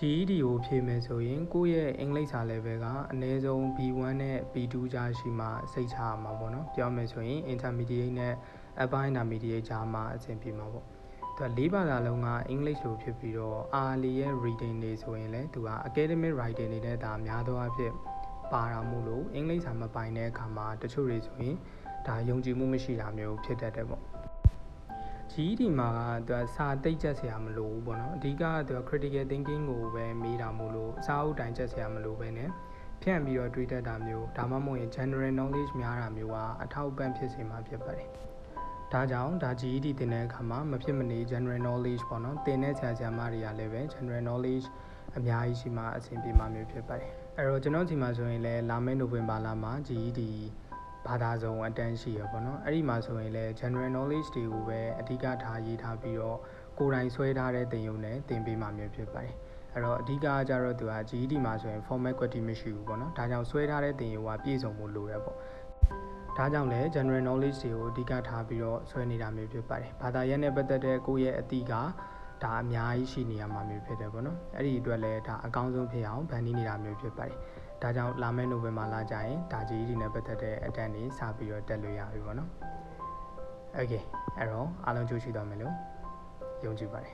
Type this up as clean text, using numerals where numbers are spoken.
GED ကိုဖြေမယ်ဆိုရင်ကိုယ့်ရဲ့အင်္ဂလိပ်စာ level ကအနည်းဆုံး B1 နဲ့ B2 ကြားရှိမှစိတ်ချရမှာပေါ့နော်ပြောမယ်ဆိုရင် intermediate နဲ့ upper intermediate ကြားမှာအဆင်ပြေမှာပေါ့သူက၄ဘာသာလုံးက English လိုဖြစ်ပြီးတော့ RLE ရဲ့ reading တွေဆိုရင်လည်းသူက academic writing တွေနဲ့ဒါများသောအားဖြင့်ပါတာမို့လို့အင်္ဂလိပ်စာမပိုင်တဲ့အခါမှာတချို့တွေဆိုရင်ဒါယုံကြည်မှုမရှိတာမျိုးဖြစ်တတ်တယ်ပေါ့GED မှာသူကစာတိတ်ချက်စရာမလိုဘူးပေါ့နော်အဓိကသူက critical thinking ကိုပဲမေးတာမို့လို့စာအုပ်တိုင်းချက်စရာမလိုပဲနဲ့ဖြန့်ပြီးတော့တွေးတတ်တာမျိုးဒါမှမဟုတ်ရင် general knowledge များတာမျိုးကအထောက်အပံ့ဖြစ်စေမှာဖြစ်ပါတယ်ဒါကြောင့်ဒါ GED သင်တဲ့အခါမှာမဖြစ်မနေ general knowledge ပေါ့နော်သင်တဲ့ဆရာမတွေကလည်းပဲ general knowledge အများကြီးရှိမှအဆင်ပြေမှာမျိုးဖြစ်ပါတယ်အဲ့တော့ကျွန်တော်ဒီမှာဆိုရင်လည်းလာမယ့်နိုဝင်ဘာလမှာ GEDဘာသာစုံအတန်းရှိရပေါ့နော်အဲ့ဒီမှာဆိုရင်လည်း general knowledge တွေကိုပဲအဓိကထားရေးထားပြီးတော့ကိုယ်တိုင်ဆွဲထားတဲ့သင်ယူနဲ့သင်ပေးမှာမျိုးဖြစ်ပါတယ်အဲ့တော့အဓိကကြတော့သူက GED မှာဆိုရင် format quality မရှိဘူးပေါ့နော်ဒါကြောင့်ဆွဲထားတဲ့သင်ယူကပြည့်စုံမှုလိုရပေါ့ဒါကြောင့်လည်း general knowledge တွေကိုအဓိကထားပြီးတော့ဆွဲနေတာမျိုးဖြစ်ပါတယ်ဘာသာရပ်နဲ့ပတ်သက်တဲ့ကိုယ့်ရဲ့အသိကဒါအများကြီးရှိနေရမှာမျိုးဖြစ်တယ်ပေါ့နော်အဲ့ဒီအတွက်လည်းဒါအကောင်းဆုံးဖြစ်အောင်ဗန်နီးနေတာမျိုးဖြစ်ပါတယ်ဒါကြောင့်လာမယ့်နိုဝင်ဘာလကျရင်ဒါ GED နဲ့ပတ်သက်တဲ့အတန်းတွေစပြီးတော့တက်လို့ရပြီပေါ့နော် Okay အဲ့တော့အားလုံးကြိုးရှိသွားမယ်လို့ယုံကြည်ပါတယ်